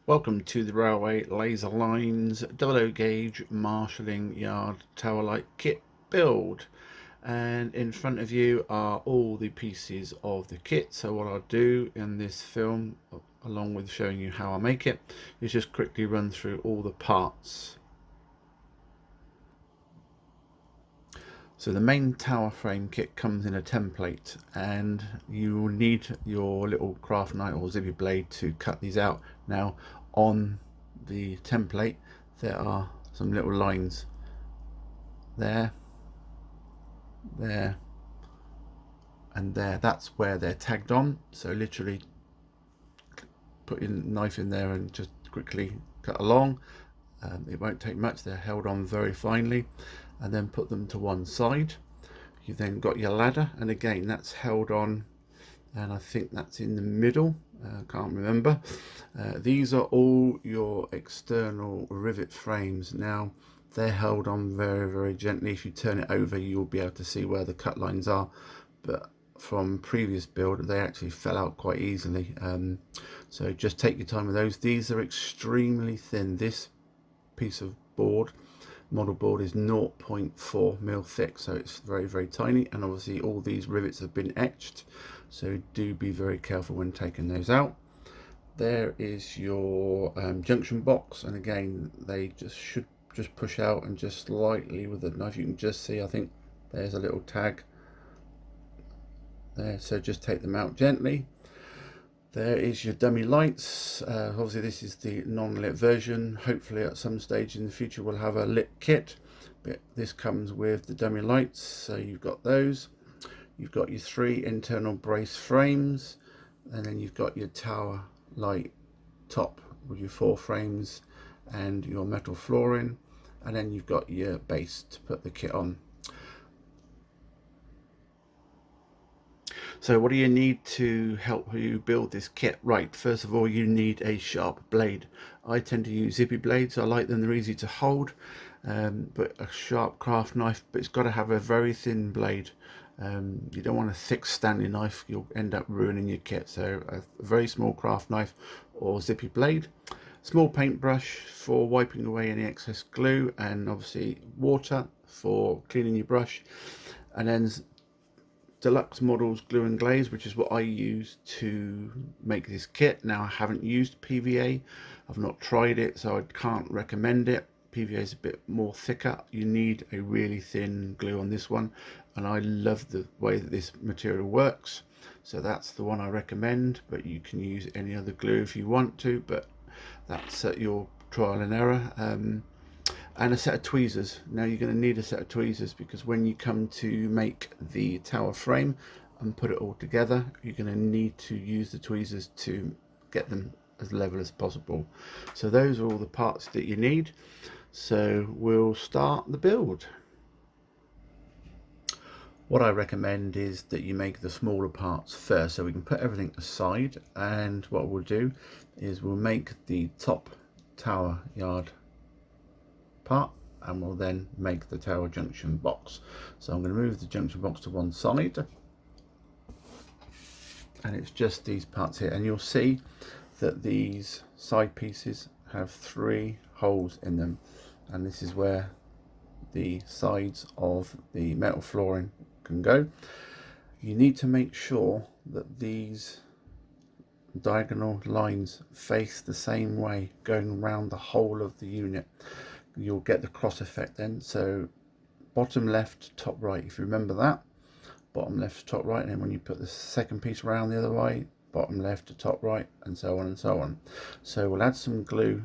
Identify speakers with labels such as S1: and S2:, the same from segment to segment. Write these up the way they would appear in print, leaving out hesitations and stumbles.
S1: Welcome to the Railway Laser Lines 00 gauge marshalling yard tower light kit build, and in front of you are all the pieces of the kit. So what I'll do in this film, along with showing you how I make it, is just quickly run through all the parts. So the main tower frame kit comes in a template, and you will need your little craft knife or zippy blade to cut these out. Now on the template there are some little lines there, there and there. That's where they're tagged on. So literally put your knife in there and just quickly cut along. It won't take much, they're held on very finely, and then put them to one side. You've then got your ladder, and again that's held on, and I think that's in the middle, can't remember. These are all your external rivet frames. Now they're held on very gently. If you turn it over you'll be able to see where the cut lines are, but from previous build they actually fell out quite easily, so just take your time with those. These are extremely thin. This piece of board, model board, is 0.4 mil thick, so it's very tiny, and obviously all these rivets have been etched, so do be very careful when taking those out. There is your junction box, and again they should just push out, and just slightly with the knife you can just see, I think there's a little tag there, so just take them out gently. There is your dummy lights. Obviously this is the non-lit version. Hopefully at some stage in the future we'll have a lit kit, but this comes with the dummy lights, so you've got those. You've got your 3 internal brace frames, and then you've got your tower light top with your 4 frames and your metal flooring, and then you've got your base to put the kit on. So what do you need to help you build this kit? Right, first of all you need a sharp blade. I tend to use zippy blades. I like them, they're easy to hold, but a sharp craft knife, but it's got to have a very thin blade. You don't want a thick standing knife, you'll end up ruining your kit. So a very small craft knife or zippy blade. Small paintbrush for wiping away any excess glue, and obviously water for cleaning your brush, and then Deluxe Models glue and glaze, which is what I use to make this kit. Now I haven't used PVA, I've not tried it, so I can't recommend it. PVA is a bit more thicker. You need a really thin glue on this one, and I love the way that this material works, so that's the one I recommend. But you can use any other glue if you want to, but that's at your trial and error. And a set of tweezers. Now you're going to need a set of tweezers, because when you come to make the tower frame and put it all together, you're going to need to use the tweezers to get them as level as possible. So those are all the parts that you need. So we'll start the build. What I recommend is that you make the smaller parts first, so we can put everything aside, and what we'll do is we'll make the top tower yard part, and we'll then make the tower junction box. So I'm going to move the junction box to one side, and it's just these parts here, and you'll see that these side pieces have 3 holes in them, and this is where the sides of the metal flooring can go. You need to make sure that these diagonal lines face the same way, going around the whole of the unit. You'll get the cross effect then. So bottom left, top right, if you remember that, bottom left to top right, and then when you put the second piece around the other way, bottom left to top right, and so on and so on. So we'll add some glue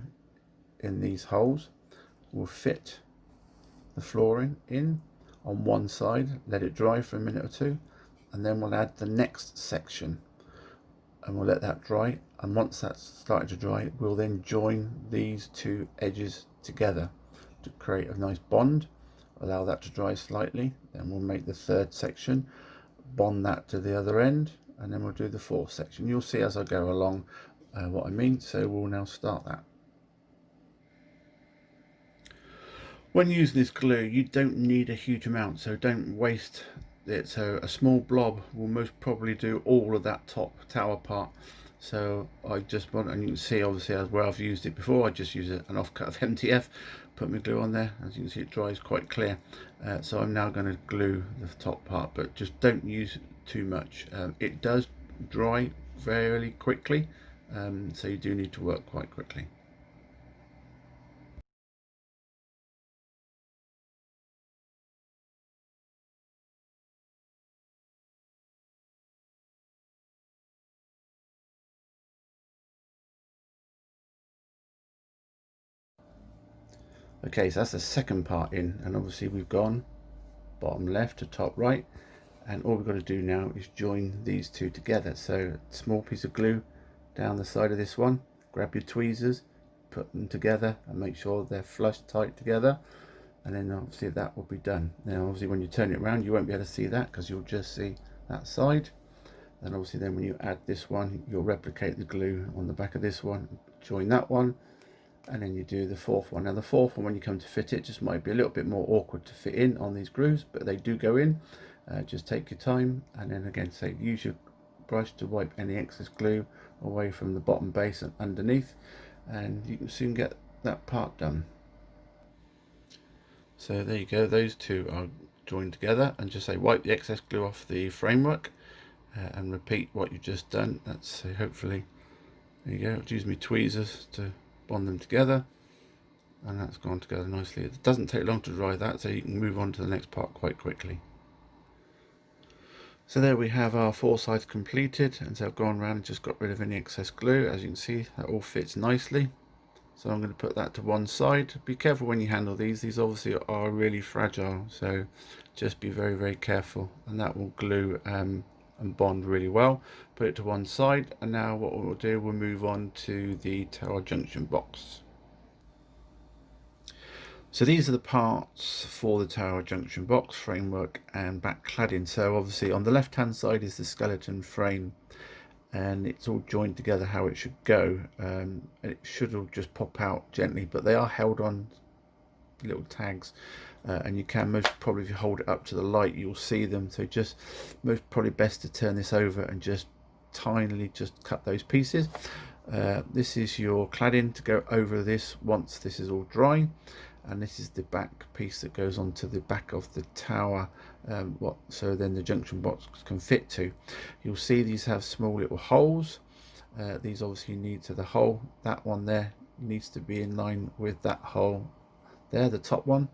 S1: in these holes, we'll fit the flooring in on one side, let it dry for a minute or two, and then we'll add the next section, and we'll let that dry. And once that's started to dry, we'll then join these 2 edges together to create a nice bond. Allow that to dry slightly, then we'll make the 3rd section, bond that to the other end, and then we'll do the 4th section. You'll see as I go along what I mean. So we'll now start that. When using this glue, you don't need a huge amount, so don't waste it. So a small blob will most probably do all of that top tower part. So I just want, and you can see obviously as where I've used it before, I just use an offcut of MDF, put my glue on there. As you can see, it dries quite clear. So I'm now going to glue the top part, but just don't use too much. It does dry fairly quickly, so you do need to work quite quickly. Okay, so that's the second part in, and obviously we've gone bottom left to top right, and all we've got to do now is join these two together. So small piece of glue down the side of this one, grab your tweezers, put them together and make sure they're flush tight together, and then obviously that will be done. Now obviously when you turn it around you won't be able to see that because you'll just see that side, and obviously then when you add this one you'll replicate the glue on the back of this one, join that one, and then you do the fourth one. Now the fourth one, when you come to fit it, just might be a little bit more awkward to fit in on these grooves, but they do go in. Just take your time, and then again, say use your brush to wipe any excess glue away from the bottom base and underneath, and you can soon get that part done. So there you go, those two are joined together, and just say wipe the excess glue off the framework, and repeat what you've just done. That's hopefully, there you go, I'll use my tweezers to bond them together, and that's gone together nicely. It doesn't take long to dry that, so you can move on to the next part quite quickly. So there we have our four sides completed, and so I've gone around and just got rid of any excess glue. As you can see, that all fits nicely. So I'm going to put that to one side. Be careful when you handle these obviously are really fragile, so just be very, very careful, and that will glue and bond really well. Put it to one side, and now what we'll do, we'll move on to the tower junction box. So these are the parts for the tower junction box, framework and back cladding. So obviously on the left hand side is the skeleton frame, and it's all joined together how it should go. It should all just pop out gently, but they are held on little tags, and you can most probably, if you hold it up to the light, you'll see them. So just most probably best to turn this over and just tinily just cut those pieces. This is your cladding to go over this once this is all dry, and this is the back piece that goes onto the back of the tower, so then the junction box can fit to. You'll see these have small little holes. These obviously need to, the hole, that one there needs to be in line with that hole there, the top one,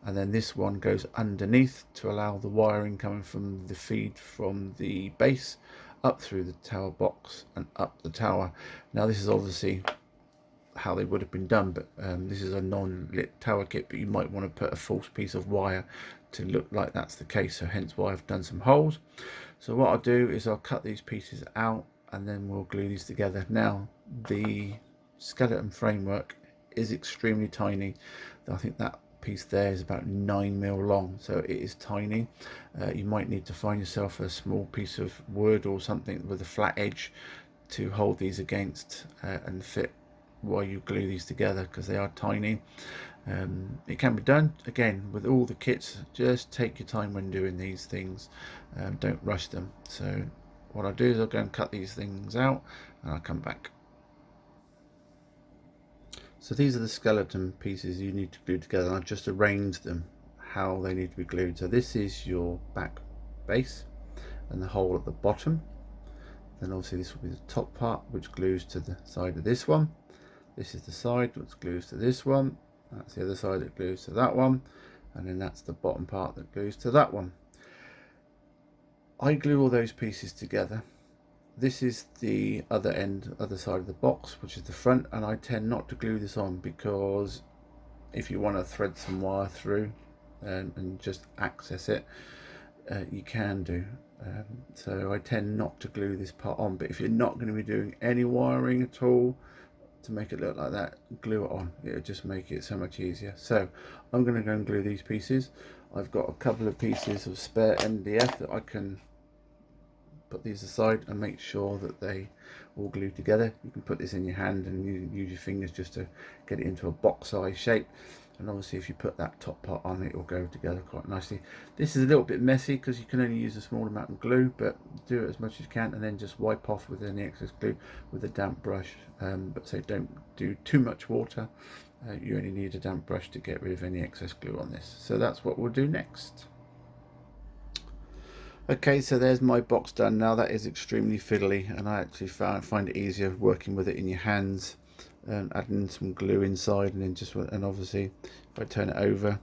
S1: and then this one goes underneath to allow the wiring coming from the feed from the base up through the tower box and up the tower. Now this is obviously how they would have been done, but this is a non-lit tower kit, but you might want to put a false piece of wire to look like that's the case, so hence why I've done some holes. So what I'll do is I'll cut these pieces out and then we'll glue these together. Now the skeleton framework is extremely tiny. I think that piece there is about 9mm long, so it is tiny. You might need to find yourself a small piece of wood or something with a flat edge to hold these against and fit while you glue these together, because they are tiny. It can be done again with all the kits. Just take your time when doing these things, don't rush them. So what I'll do is I'll go and cut these things out and I'll come back. So these are the skeleton pieces you need to glue together, and I've just arranged them how they need to be glued. So this is your back base and the hole at the bottom. Then obviously this will be the top part, which glues to the side of this one. This is the side which glues to this one. That's the other side that glues to that one. And then that's the bottom part that glues to that one. I glue all those pieces together. This is the other end, other side of the box, which is the front, and I tend not to glue this on because if you want to thread some wire through and just access it, you can do. So I tend not to glue this part on, but if you're not going to be doing any wiring at all to make it look like that, glue it on. It'll just make it so much easier. So I'm going to go and glue these pieces. I've got a couple of pieces of spare MDF that I can put these aside and make sure that they all glue together. You can put this in your hand and use your fingers just to get it into a box size shape. and obviously if you put that top part on, it will go together quite nicely. This is a little bit messy because you can only use a small amount of glue, but do it as much as you can and then just wipe off with any excess glue with a damp brush. But say don't do too much water. You only need a damp brush to get rid of any excess glue on this. So that's what we'll do next. Okay, so there's my box done. Now that is extremely fiddly, and I actually find it easier working with it in your hands, adding some glue inside, and then and obviously if I turn it over,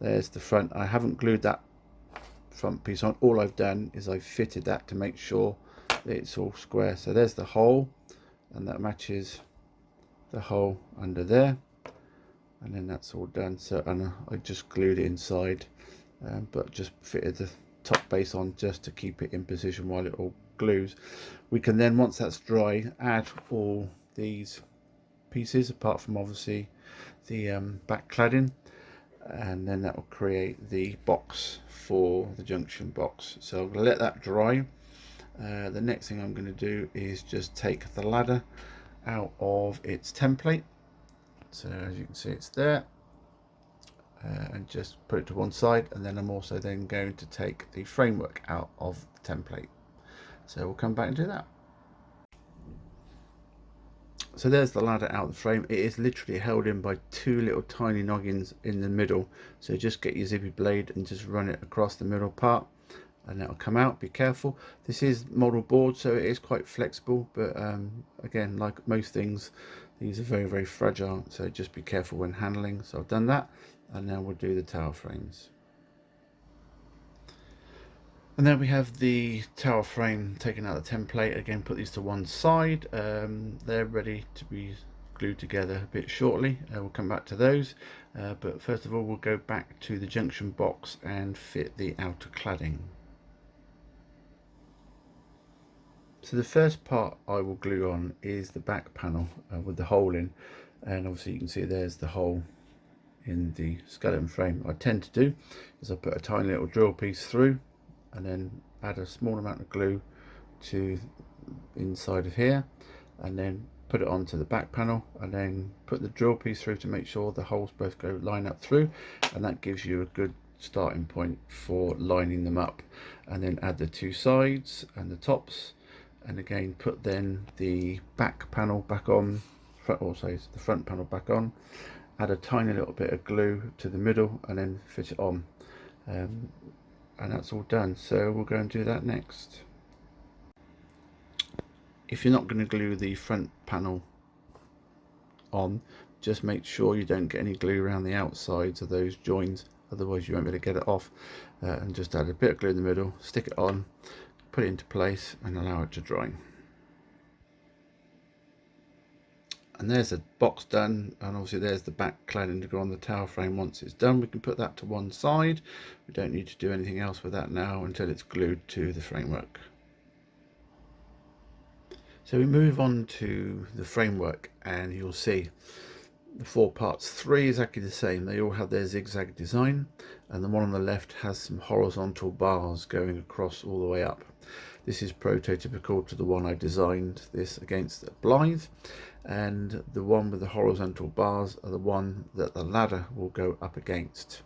S1: there's the front. I haven't glued that front piece on. All I've done is I've fitted that to make sure that it's all square. So there's the hole, and that matches the hole under there, and then that's all done. So, and I just glued it inside, but just fitted the top base on just to keep it in position while it all glues. We can then, once that's dry, add all these pieces apart from obviously the back cladding, and then that will create the box for the junction box. So I'm going to let that dry. The next thing I'm going to do is just take the ladder out of its template. So as you can see, it's there. And just put it to one side, and then I'm also then going to take the framework out of the template. So we'll come back and do that. So there's the ladder out of the frame. It is literally held in by two little tiny noggins in the middle. So just get your zippy blade and just run it across the middle part, and that'll come out. Be careful. This is model board, so it is quite flexible, but again, like most things, these are very, very fragile, so just be careful when handling. So I've done that, and now we'll do the tower frames. And then we have the tower frame taken out of the template. Again, put these to one side. They're ready to be glued together a bit shortly. We'll come back to those, but first of all we'll go back to the junction box and fit the outer cladding. So the first part I will glue on is the back panel with the hole in, and obviously you can see there's the hole in the skeleton frame. What I tend to do is I put a tiny little drill piece through and then add a small amount of glue to inside of here, and then put it onto the back panel, and then put the drill piece through to make sure the holes both go line up through, and that gives you a good starting point for lining them up. And then add the two sides and the tops, and again put then the back panel back on, also the front panel back on, add a tiny little bit of glue to the middle, and then fit it on, and that's all done. So we'll go and do that next. If you're not going to glue the front panel on, just make sure you don't get any glue around the outsides of those joins, otherwise you won't be able to get it off. And just add a bit of glue in the middle, stick it on, put it into place, and allow it to dry. And there's the box done, and obviously there's the back cladding to go on the tower frame. Once it's done, we can put that to one side. We don't need to do anything else with that now until it's glued to the framework. So we move on to the framework, and you'll see the four parts. Three is exactly the same. They all have their zigzag design, and the one on the left has some horizontal bars going across all the way up. This is prototypical to the one I designed this against at Blyth, and the one with the horizontal bars are the one that the ladder will go up against.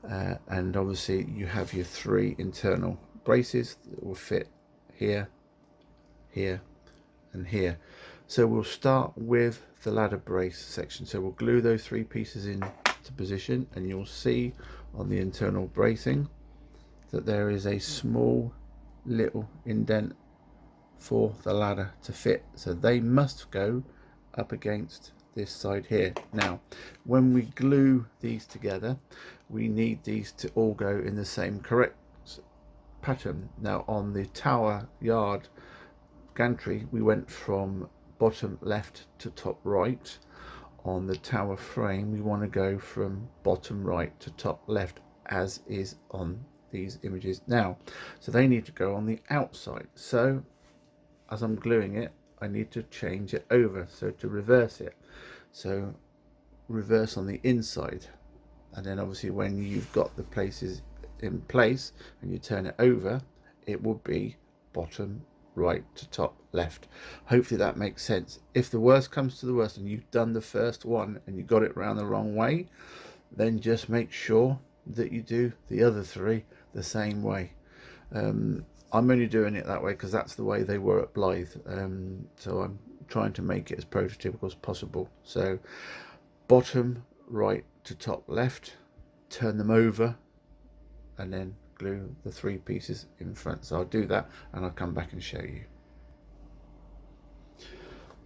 S1: And obviously you have your three internal braces that will fit here, here, and here. So we'll start with the ladder brace section. So we'll glue those three pieces into position, and you'll see on the internal bracing that there is a small little indent for the ladder to fit, so they must go up against this side here. Now when we glue these together, we need these to all go in the same correct pattern. Now on the tower yard gantry, we went from bottom left to top right. On the tower frame, we want to go from bottom right to top left, as is on these images now. So they need to go on the outside. So as I'm gluing it, I need to change it over, so to reverse it. So reverse on the inside, and then obviously when you've got the places in place and you turn it over, it will be bottom right to top left. Hopefully that makes sense. If the worst comes to the worst and you've done the first one and you got it round the wrong way, then just make sure that you do the other 3 the same way. I'm only doing it that way because that's the way they were at Blyth, so I'm trying to make it as prototypical as possible. So bottom right to top left, turn them over, and then glue the 3 pieces in front. So I'll do that and I'll come back and show you.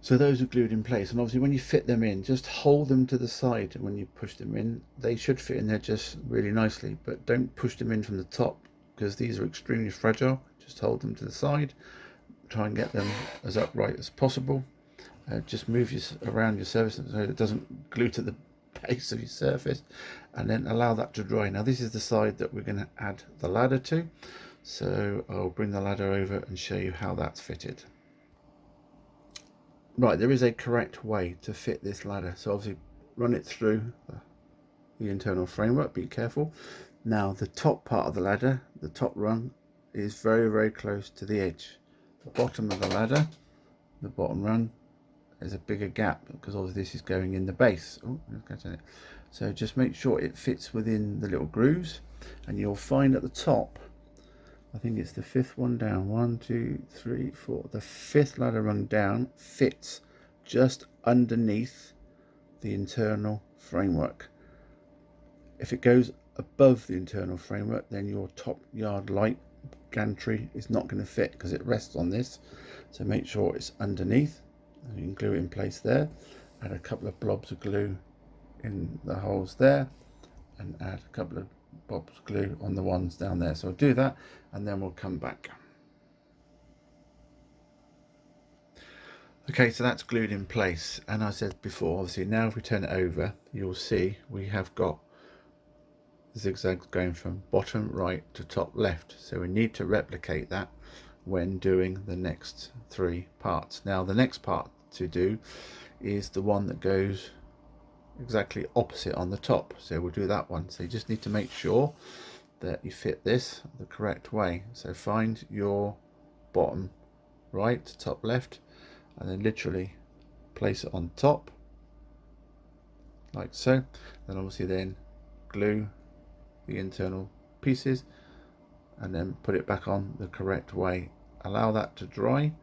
S1: So those are glued in place, and obviously when you fit them in, just hold them to the side. When you push them in, they should fit in there just really nicely, but don't push them in from the top because these are extremely fragile. Just hold them to the side, try and get them as upright as possible. Just move around your surface so it doesn't glue to the base of your surface, and then allow that to dry. Now this is the side that we're going to add the ladder to, so I'll bring the ladder over and show you how that's fitted. Right, there is a correct way to fit this ladder, so obviously run it through the internal framework, be careful. Now the top part of the ladder, the top rung, is very close to the edge. The bottom of the ladder, the bottom rung, there's a bigger gap because obviously this is going in the base. Oh, so just make sure it fits within the little grooves, and you'll find at the top, I think it's the 5th one down, 1, 2, 3, 4, the 5th ladder rung down fits just underneath the internal framework. If it goes above the internal framework, then your top yard light gantry is not going to fit because it rests on this. So make sure it's underneath, and you can glue it in place there. Add a couple of blobs of glue in the holes there, and add a couple of blobs of glue on the ones down there. So I'll do that and then we'll come back. Okay, so that's glued in place, and I said before, obviously now if we turn it over, you'll see we have got zigzags going from bottom right to top left, so we need to replicate that when doing the next 3 parts. Now the next part to do is the one that goes exactly opposite on the top, so we'll do that one. So you just need to make sure that you fit this the correct way. So find your bottom right to top left, and then literally place it on top like so. Then obviously then glue the internal pieces and then put it back on the correct way. Allow that to dry,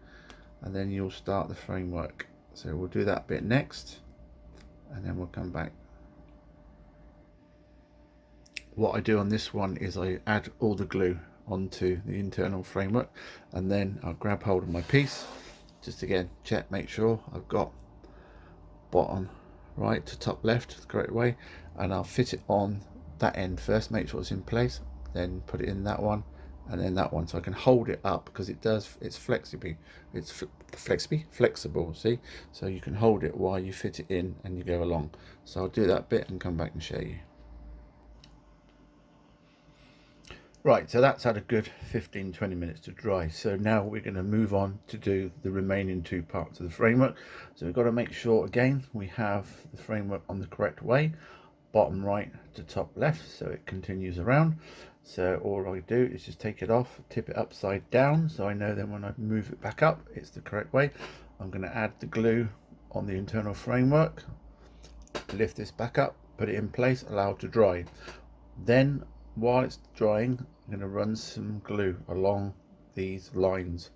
S1: and then you'll start the framework. So we'll do that bit next, and then we'll come back. What I do on this one is I add all the glue onto the internal framework, and then I'll grab hold of my piece, just again check, make sure I've got bottom right to top left the correct way, and I'll fit it on that end first, make sure it's in place, then put it in that one and then that one, so I can hold it up because it's flexible, flexible, see, so you can hold it while you fit it in and you go along. So I'll do that bit and come back and show you. Right, so that's had a good 15-20 minutes to dry. So now we're going to move on to do the remaining 2 parts of the framework. So we've got to make sure again we have the framework on the correct way, bottom right to top left, so it continues around. So all I do is just take it off, tip it upside down, so I know then when I move it back up it's the correct way. I'm going to add the glue on the internal framework, lift this back up, put it in place, allow it to dry. Then while it's drying, I'm going to run some glue along these lines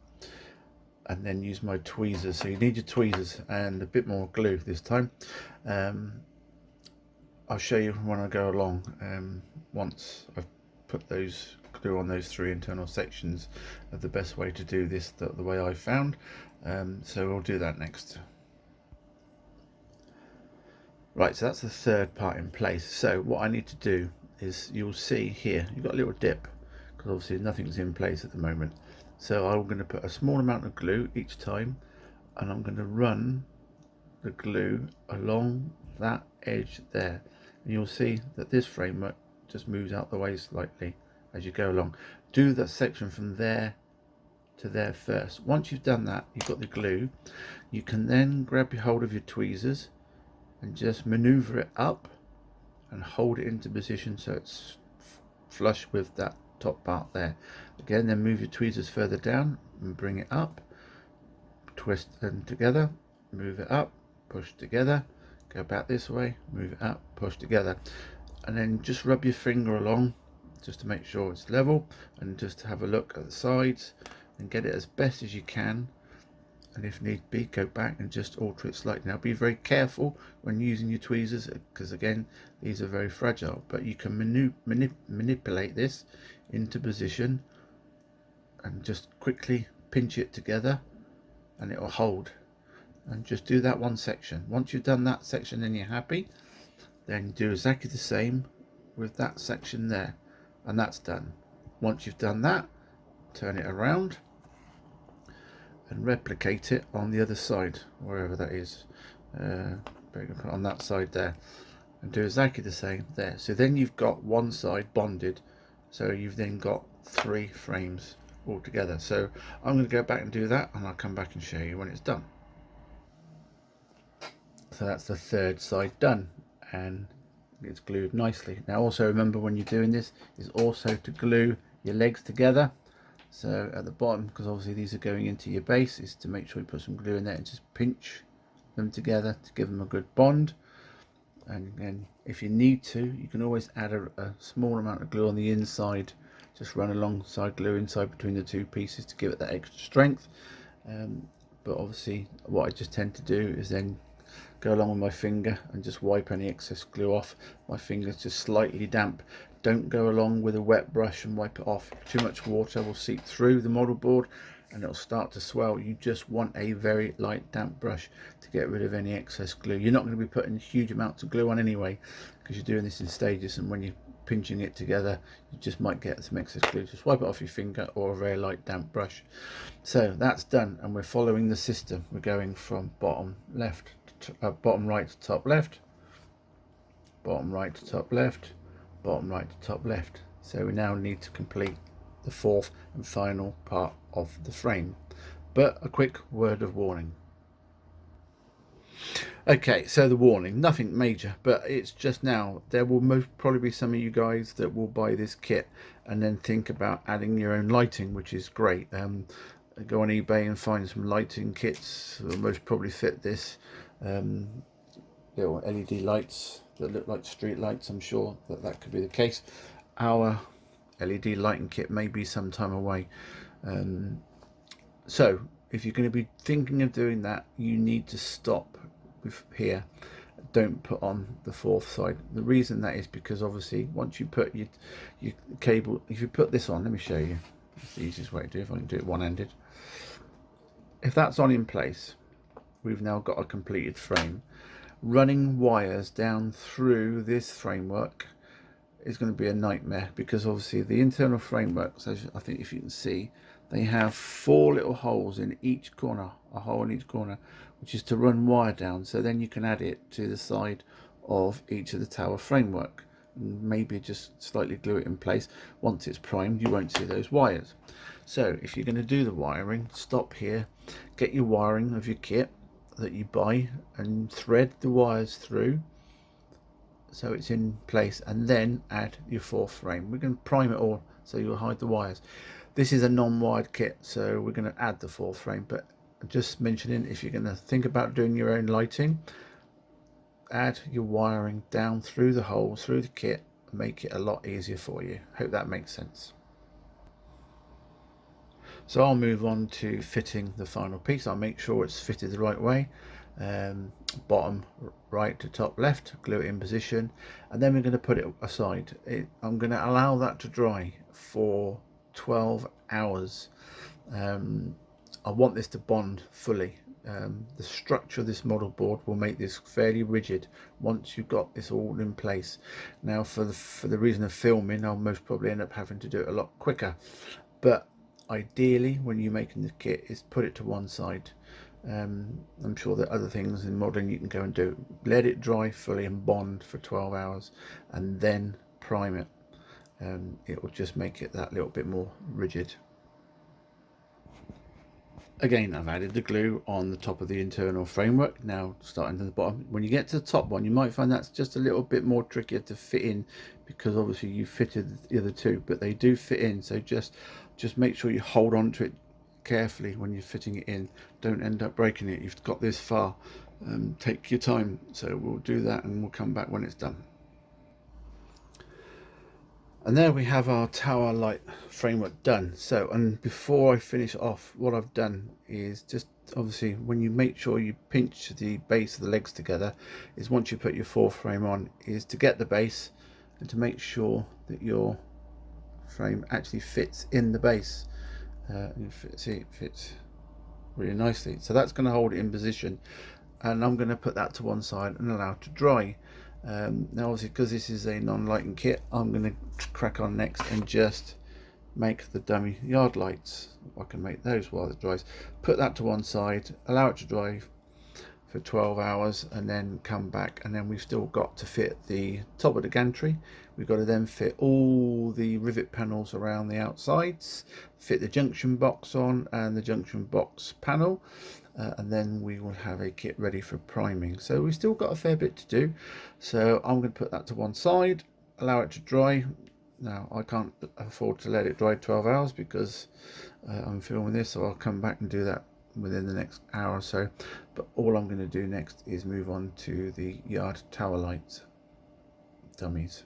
S1: and then use my tweezers. So you need your tweezers and a bit more glue this time. I'll show you when I go along, once I've put those glue on those 3 internal sections, of the best way to do this the way I found. So we'll do that next. Right, so that's the 3rd part in place. So what I need to do is, you'll see here you've got a little dip because obviously nothing's in place at the moment. So I'm going to put a small amount of glue each time, and I'm going to run the glue along that edge there, and you'll see that this framework just moves out the way slightly as you go along. Do that section from there to there first. Once you've done that, you've got the glue, you can then grab your hold of your tweezers and just maneuver it up and hold it into position so it's flush with that top part there. Again, then move your tweezers further down and bring it up, twist them together, move it up, push together, go back this way, move it up, push together. and then just rub your finger along just to make sure it's level, and just have a look at the sides and get it as best as you can. And if need be, go back and just alter it slightly. Now be very careful when using your tweezers, because again, these are very fragile, but you can manipulate this into position and just quickly pinch it together and it will hold. And just do that one section. Once you've done that section and you're happy, then do exactly the same with that section there, and that's done. Once you've done that, turn it around and replicate it on the other side, wherever that is. Put on that side there, and do exactly the same there. So then you've got one side bonded, so you've then got 3 frames all together. So I'm going to go back and do that, and I'll come back and show you when it's done. So that's the 3rd side done, and it's glued nicely. Now also remember, when you're doing this, is also to glue your legs together. So at the bottom, because obviously these are going into your base, is to make sure you put some glue in there and just pinch them together to give them a good bond. And again, if you need to, you can always add a small amount of glue on the inside. Just run alongside glue inside between the 2 pieces to give it that extra strength. But obviously what I just tend to do is then go along with my finger and just wipe any excess glue off. My finger's just slightly damp. Don't go along with a wet brush and wipe it off. Too much water will seep through the model board and it'll start to swell. You just want a very light damp brush to get rid of any excess glue. You're not going to be putting huge amounts of glue on anyway, because you're doing this in stages, and when you're pinching it together you just might get some excess glue. Just wipe it off your finger or a very light damp brush. So that's done, and we're following the system. We're going from bottom left to, bottom right to top left, bottom right to top left, bottom right to top left. So we now need to complete the 4th and final part of the frame. But a quick word of warning. Okay, so the warning, nothing major, but it's just now, there will most probably be some of you guys that will buy this kit and then think about adding your own lighting, which is great. Go on eBay and find some lighting kits that will most probably fit this. Little LED lights that look like street lights. I'm sure that could be the case. Our LED lighting kit may be some time away. So if you're going to be thinking of doing that, you need to stop with here. Don't put on the 4th side. The reason that is because obviously once you put your cable, if you put this on, let me show you. It's the easiest way to do it, if I can do it one-handed. If that's on in place, we've now got a completed frame. Running wires down through this framework is going to be a nightmare, because obviously the internal frameworks, as I think if you can see, they have 4 little holes in each corner, a hole in each corner, which is to run wire down. So then you can add it to the side of each of the tower framework, and maybe just slightly glue it in place. Once it's primed, you won't see those wires. So if you're going to do the wiring, stop here, get your wiring of your kit that you buy and thread the wires through so it's in place, and then add your 4th frame. We're going to prime it all so you'll hide the wires. This is a non-wired kit, so we're going to add the 4th frame, but just mentioning, if you're going to think about doing your own lighting, add your wiring down through the holes through the kit, make it a lot easier for you. Hope that makes sense. So I'll move on to fitting the final piece. I'll make sure it's fitted the right way. Bottom right to top left, glue it in position, and then we're going to put it aside. I'm going to allow that to dry for 12 hours. I want this to bond fully. The structure of this model board will make this fairly rigid once you've got this all in place. Now for the reason of filming, I'll most probably end up having to do it a lot quicker, but ideally when you're making the kit is put it to one side. I'm sure that other things in modelling you can go and do. Let it dry fully and bond for 12 hours and then prime it. It will just make it that little bit more rigid. Again, I've added the glue on the top of the internal framework. Now starting to the bottom, when you get to the top one, you might find that's just a little bit more trickier to fit in, because obviously you fitted the other 2, but they do fit in. So just make sure you hold on to it carefully when you're fitting it in. Don't end up breaking it. You've got this far. Take your time. So we'll do that and we'll come back when it's done. And there we have our tower light framework done. So, and before I finish off, what I've done is just obviously when you make sure you pinch the base of the legs together, is once you put your foreframe on, is to get the base and to make sure that your frame actually fits in the base. See, it fits really nicely. So that's going to hold it in position, and I'm going to put that to one side and allow it to dry. Now obviously, because this is a non-lighting kit, I'm going to crack on next and just make the dummy yard lights. I can make those while it dries. Put that to one side, allow it to dry for 12 hours, and then come back, and then we've still got to fit the top of the gantry. We've got to then fit all the rivet panels around the outsides, fit the junction box on and the junction box panel, and then we will have a kit ready for priming. So we've still got a fair bit to do, so I'm going to put that to one side, allow it to dry. Now I can't afford to let it dry 12 hours because I'm filming this, so I'll come back and do that within the next hour or so. But all I'm going to do next is move on to the yard tower lights dummies.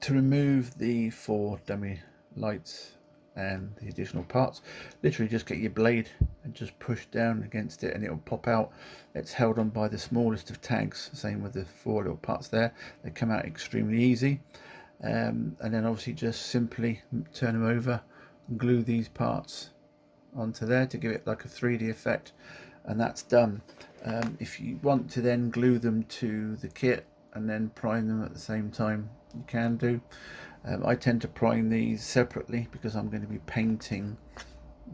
S1: To remove the 4 dummy lights and the additional parts, literally just get your blade and just push down against it and it will pop out. It's held on by the smallest of tags, same with the 4 little parts there. They come out extremely easy, and then obviously just simply turn them over and glue these parts onto there to give it like a 3D effect, and that's done. If you want to then glue them to the kit and then prime them at the same time, you can do. I tend to prime these separately because I'm going to be painting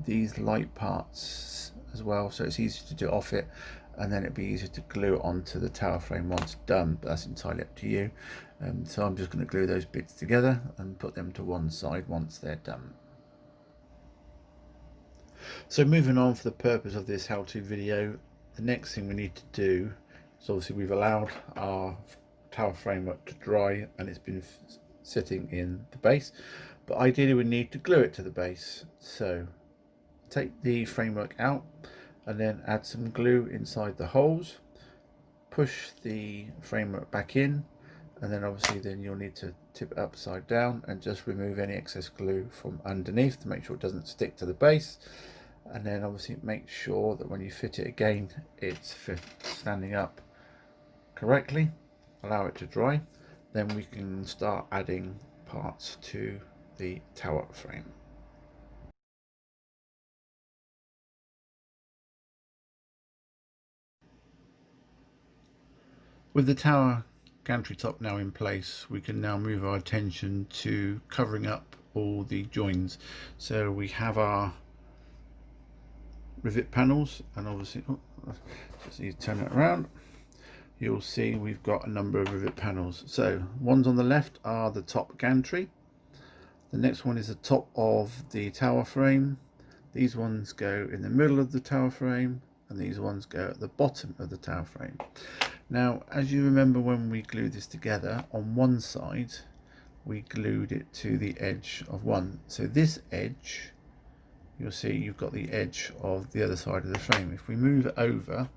S1: these light parts as well, so it's easy to do off it, and then it'd be easier to glue it onto the tower frame once done, but that's entirely up to you. So I'm just going to glue those bits together and put them to one side once they're done. So moving on, for the purpose of this how-to video, the next thing we need to do is, obviously we've allowed our tower framework to dry and it's been sitting in the base, but ideally we need to glue it to the base. So take the framework out and then add some glue inside the holes, push the framework back in, and then obviously then you'll need to tip it upside down and just remove any excess glue from underneath to make sure it doesn't stick to the base. And then obviously make sure that when you fit it again, it's standing up correctly. Allow it to dry, then we can start adding parts to the tower frame. With the tower gantry top now in place, we can now move our attention to covering up all the joins. So we have our rivet panels, and obviously just need to turn it around. You'll see we've got a number of rivet panels. So ones on the left are the top gantry, the next one is the top of the tower frame, these ones go in the middle of the tower frame, and these ones go at the bottom of the tower frame. Now, as you remember, when we glued this together, on one side we glued it to the edge of one, so this edge, you'll see you've got the edge of the other side of the frame. If we move it over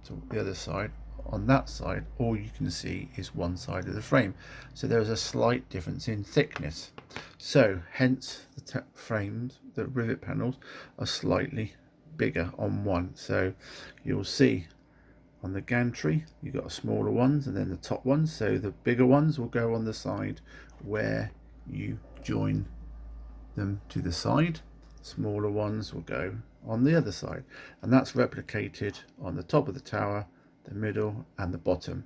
S1: to the other side, on that side all you can see is one side of the frame, so there is a slight difference in thickness, so hence the frames, the rivet panels, are slightly bigger on one. So you'll see on the gantry you've got smaller ones and then the top ones, so the bigger ones will go on the side where you join them to the side, smaller ones will go on the other side, and that's replicated on the top of the tower, the middle and the bottom.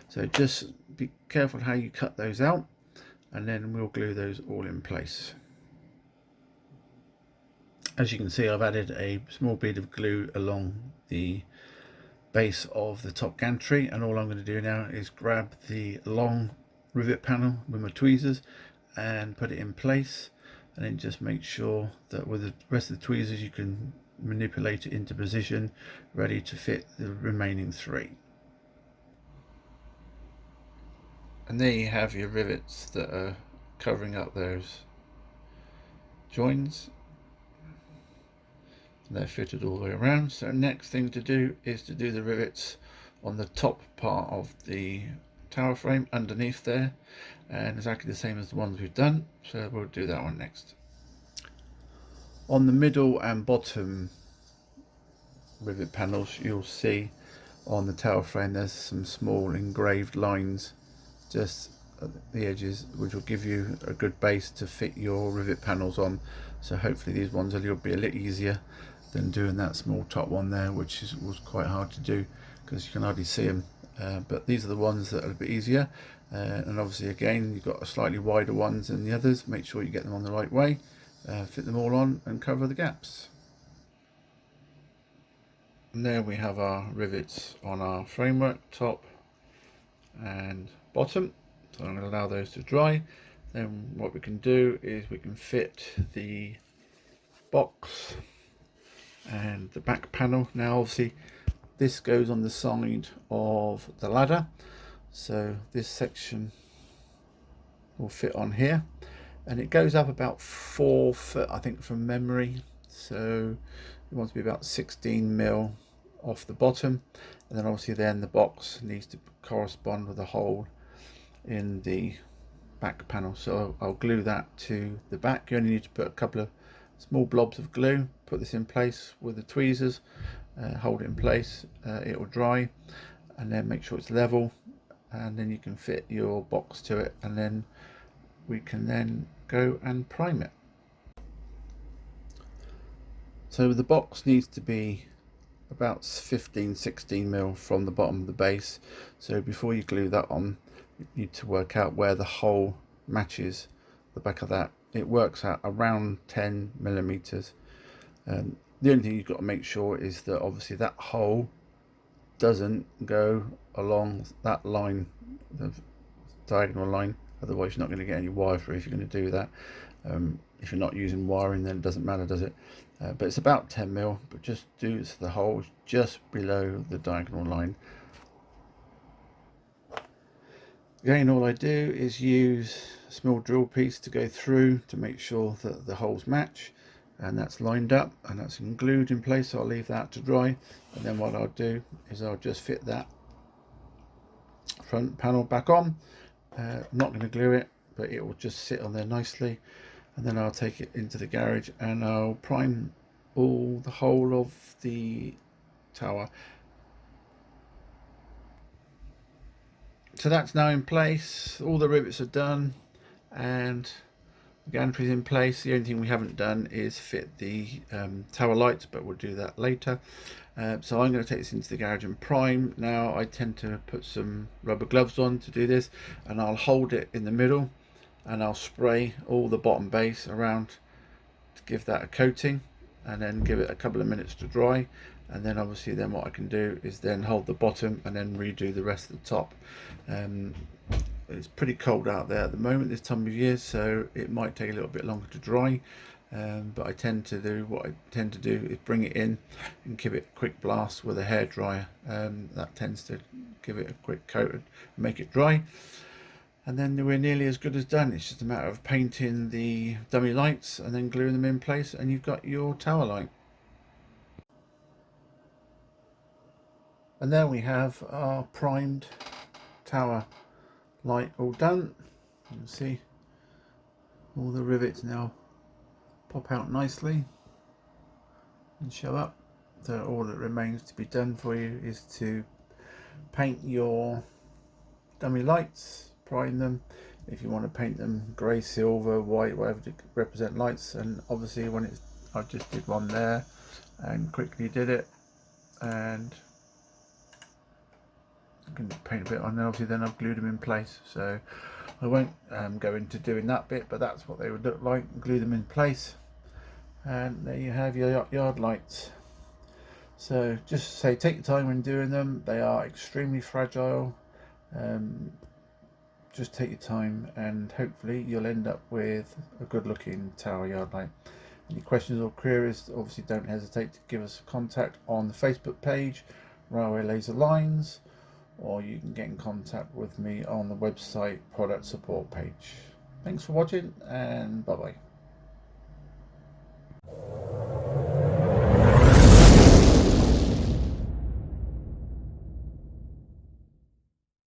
S1: So just be careful how you cut those out, and then we'll glue those all in place. As you can see, I've added a small bead of glue along the base of the top gantry, and all I'm going to do now is grab the long rivet panel with my tweezers and put it in place, and then just make sure that with the rest of the tweezers you can manipulate it into position, ready to fit the remaining 3. And there you have your rivets that are covering up those joins. They're fitted all the way around. So next thing to do is to do the rivets on the top part of the tower frame underneath there, and exactly the same as the ones we've done, so we'll do that one next. On the middle and bottom rivet panels, you'll see on the tower frame there's some small engraved lines just at the edges, which will give you a good base to fit your rivet panels on. So hopefully these ones will be a little easier than doing that small top one there, which was quite hard to do because you can hardly see them. But these are the ones that are a bit easier, and obviously again you've got a slightly wider ones than the others. Make sure you get them on the right way, fit them all on and cover the gaps. And there we have our rivets on our framework, top and bottom. So I'm going to allow those to dry. Then what we can do is we can fit the box and the back panel. Now obviously this goes on the side of the ladder, so this section will fit on here, and it goes up about 4 foot, I think, from memory. So it wants to be about 16 mil off the bottom, and then obviously then the box needs to correspond with a hole in the back panel. So I'll glue that to the back. You only need to put a couple of small blobs of glue, put this in place with the tweezers, hold it in place, it will dry, and then make sure it's level, and then you can fit your box to it, and then we can then go and prime it. So the box needs to be about 15-16 mil from the bottom of the base, so before you glue that on you need to work out where the hole matches the back of that. It works out around 10 millimeters. The only thing you've got to make sure is that obviously that hole doesn't go along that line, the diagonal line, otherwise you're not going to get any wire through if you're going to do that. If you're not using wiring, then it doesn't matter, does it? But it's about 10 mil, but just do it so the hole is just below the diagonal line. Again, all I do is use a small drill piece to go through to make sure that the holes match, and that's lined up and that's glued in place. So I'll leave that to dry, and then what I'll do is I'll just fit that front panel back on. I'm not going to glue it, but it will just sit on there nicely, and then I'll take it into the garage and I'll prime all the whole of the tower. So that's now in place, all the rivets are done and the gantry is in place. The only thing we haven't done is fit the tower lights, but we'll do that later. So I'm going to take this into the garage and prime. Now I tend to put some rubber gloves on to do this, and I'll hold it in the middle and I'll spray all the bottom base around to give that a coating, and then give it a couple of minutes to dry. And then obviously then what I can do is then hold the bottom and then redo the rest of the top. It's pretty cold out there at the moment this time of year, so it might take a little bit longer to dry, but I tend to do is bring it in and give it a quick blast with a hairdryer. That tends to give it a quick coat and make it dry, and then we're nearly as good as done. It's just a matter of painting the dummy lights and then gluing them in place, and you've got your tower light. And there we have our primed tower light all done. You can see all the rivets now pop out nicely and show up. So all that remains to be done for you is to paint your dummy lights, prime them. If you want to paint them grey, silver, white, whatever to represent lights. And obviously when it's, I just did one there and quickly did it, and I can paint a bit on there. Obviously then I've glued them in place, so I won't go into doing that bit, but that's what they would look like. Glue them in place, and there you have your yard lights. So just say take your time when doing them. They are extremely fragile. Just take your time and hopefully you'll end up with a good looking tower yard light. Any questions or queries, obviously don't hesitate to give us a contact on the Facebook page, Railway Laser Lines, or you can get in contact with me on the website product support page. Thanks for watching, and bye bye.